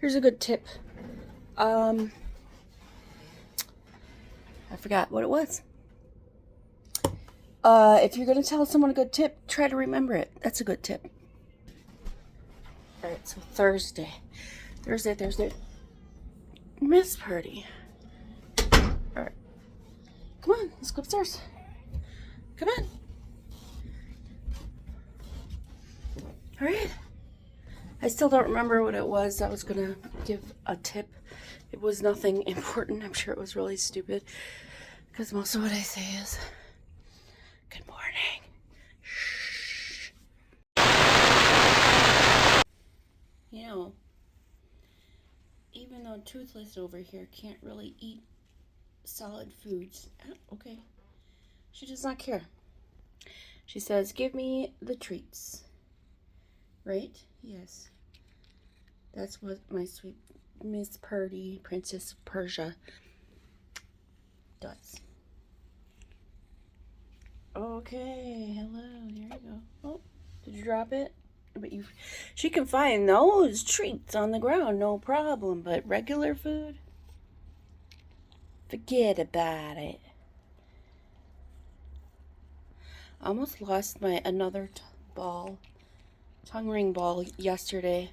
Here's a good tip. I forgot what it was. If you're going to tell someone a good tip, try to remember it. That's a good tip. Alright, so Thursday. Miss Purdy. Alright. Come on, let's go upstairs. Come on. Alright. I still don't remember what it was. I was going to give a tip. It was nothing important. I'm sure it was really stupid. Because most of what I say is, good morning. Shh. You know, even though Toothless over here can't really eat solid foods. Okay. She does not care. She says, give me the treats. Right? Yes. That's what my sweet Miss Purdy, Princess of Persia, does. Okay, hello, here you go. Oh, did you drop it? But she can find those treats on the ground, no problem. But regular food, forget about it. I almost lost my another tongue ring ball yesterday,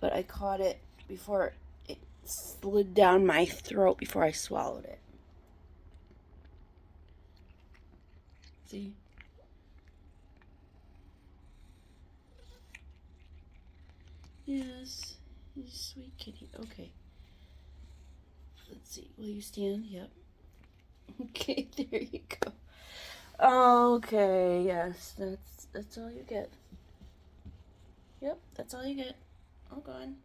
but I caught it before it slid down my throat before I swallowed it. See? Yes, you sweet kitty. Okay. Let's see. Will you stand? Yep. Okay, there you go. Okay, yes, that's all you get. Yep, that's all you get. Oh, gone.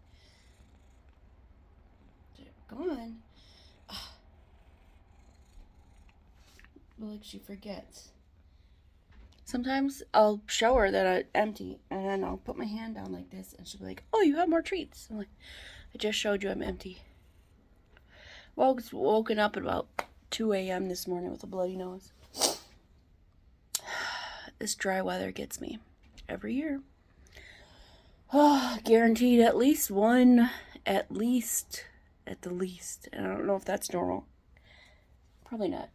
Gone. Well, like she forgets. Sometimes I'll show her that I'm empty, and then I'll put my hand down like this, and she'll be like, oh, you have more treats. I'm like, I just showed you I'm empty. Well, I was woken up at about 2 a.m. this morning with a bloody nose. This dry weather gets me every year. Oh, guaranteed at least one, at the least. And I don't know if that's normal. Probably not.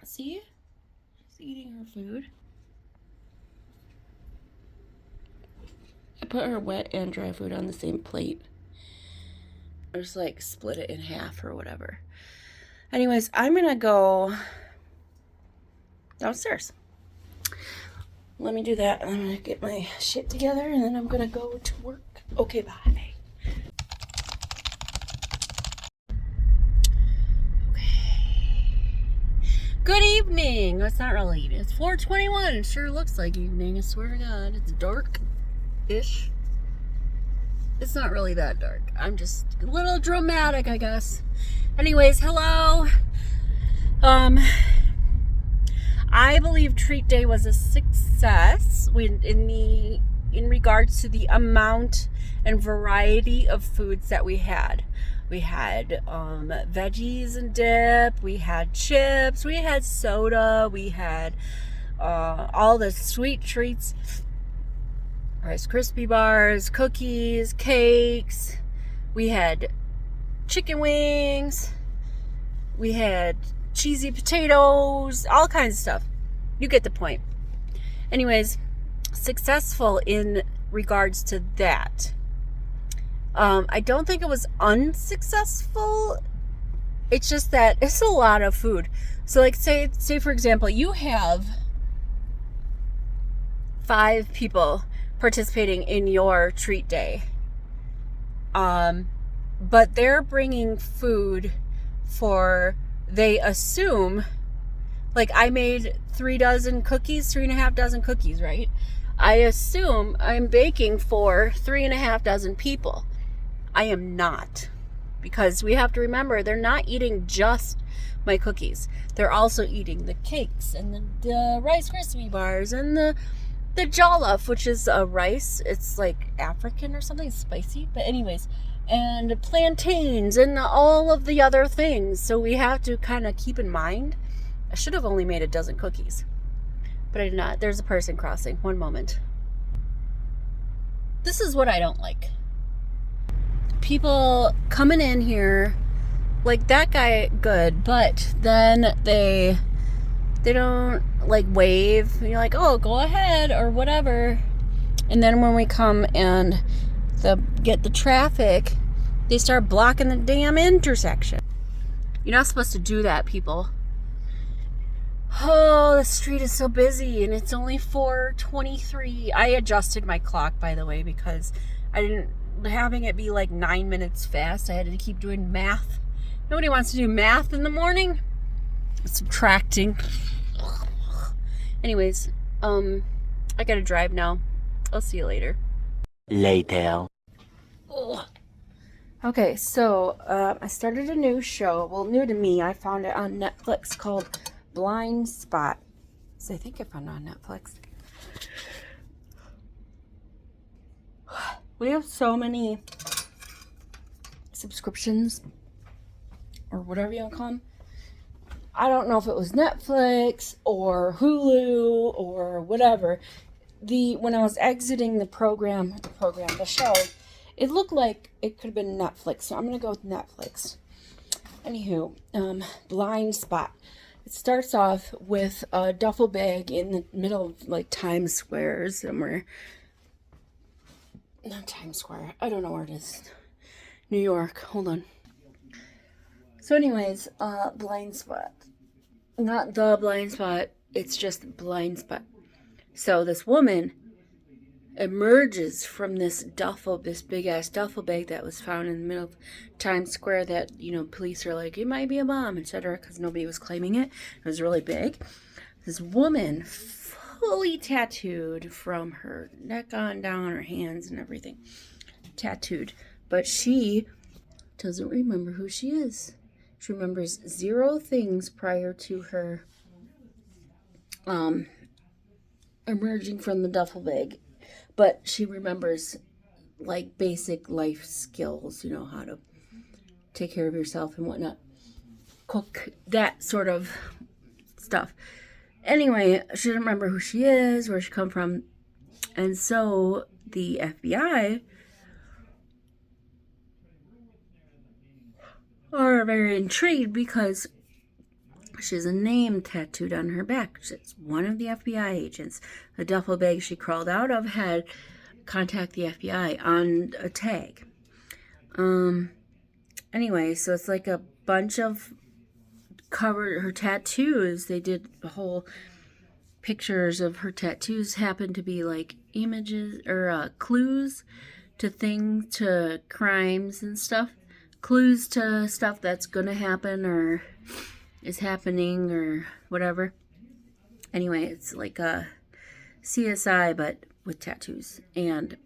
See? She's eating her food. I put her wet and dry food on the same plate. I just like split it in half or whatever. Anyways, I'm gonna go downstairs. Let me do that. I'm gonna get my shit together and then I'm gonna go to work. Okay, bye. Good evening. It's not really evening. It's 4:21. It sure looks like evening. I swear to God. It's dark-ish. It's not really that dark. I'm just a little dramatic, I guess. Anyways, hello. I believe Treat Day was a success in regards to the amount and variety of foods that we had. We had veggies and dip, we had chips, we had soda, we had all the sweet treats, Rice Krispie bars, cookies, cakes, we had chicken wings, we had cheesy potatoes, all kinds of stuff. You get the point. Anyways, successful in regards to that. I don't think it was unsuccessful. It's just that it's a lot of food. So like say for example, you have 5 people participating in your treat day. But they're bringing food for, they assume, like I made 3 dozen cookies, 3.5 dozen cookies, right? I assume I'm baking for 3.5 dozen people. I am not, because we have to remember they're not eating just my cookies. They're also eating the cakes and the Rice Krispie bars and the jollof, which is a rice. It's like African or something, spicy. But anyways, and plantains and all of the other things. So we have to kind of keep in mind. I should have only made 12 cookies, but I did not. There's a person crossing. One moment. This is what I don't like. people coming in here, like that guy, good, but then they don't like wave. You're like, oh, go ahead or whatever. And then when we come and get the traffic, they start blocking the damn intersection. You're not supposed to do that, people. Oh, the street is so busy, and it's only 4:23. I adjusted my clock, by the way, because I didn't, having it be like 9 minutes fast, I had to keep doing math. Nobody wants to do math in the morning. Subtracting. Anyways, I gotta drive now. I'll see you later. Later. Oh. Okay, so I started a new show. Well, new to me. I found it on Netflix called Blind Spot. So I think I found it on Netflix. We have so many subscriptions, or whatever you want to call them. I don't know if it was Netflix or Hulu or whatever. When I was exiting the show, it looked like it could have been Netflix, so I'm gonna go with Netflix. Anywho, Blind Spot. It starts off with a duffel bag in the middle of like Times Square somewhere. Not Times Square. I don't know where it is. New York. Hold on. So anyways, Blind Spot. Not the Blind Spot. It's just Blind Spot. So this woman emerges from this big ass duffel bag that was found in the middle of Times Square that, police are like, it might be a bomb, etc., because nobody was claiming it. It was really big. This woman, fully tattooed from her neck on down, her hands and everything. Tattooed. But she doesn't remember who she is. She remembers 0 things prior to her emerging from the duffel bag. But she remembers like basic life skills, how to take care of yourself and whatnot. Cook, that sort of stuff. Anyway, she doesn't remember who she is, where she come from. And so the FBI are very intrigued because she has a name tattooed on her back. It's one of the FBI agents. The duffel bag she crawled out of had "Contact the FBI" on a tag. Anyway, so it's like a bunch of covered her tattoos. They did the whole pictures of her tattoos happen to be like images or clues to crimes and stuff. Clues to stuff that's gonna happen or is happening or whatever. Anyway, it's like a CSI but with tattoos, and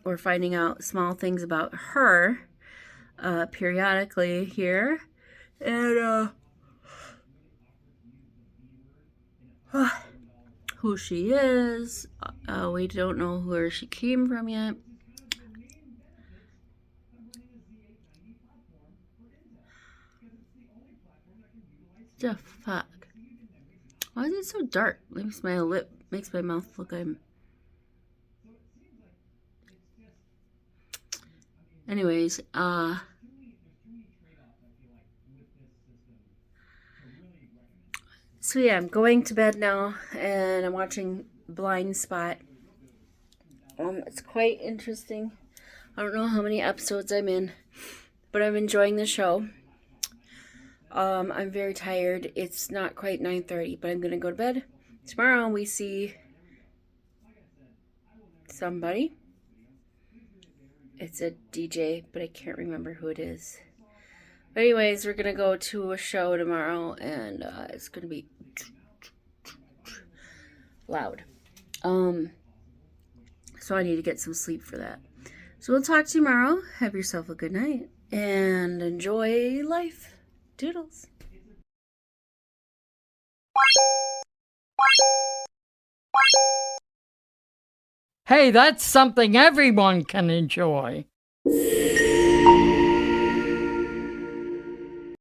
we're finding out small things about her periodically here, and who she is. We don't know where she came from yet. The fuck? Why is it so dark? Makes my mouth look like I'm... Anyways, so yeah, I'm going to bed now, and I'm watching Blind Spot. It's quite interesting. I don't know how many episodes I'm in, but I'm enjoying the show. I'm very tired. It's not quite 9:30, but I'm gonna go to bed. Tomorrow we see somebody. It's a DJ, but I can't remember who it is. But anyways, we're gonna go to a show tomorrow, and it's gonna be loud. So I need to get some sleep for that. So we'll talk to you tomorrow. Have yourself a good night and enjoy life. Doodles. Hey, that's something everyone can enjoy.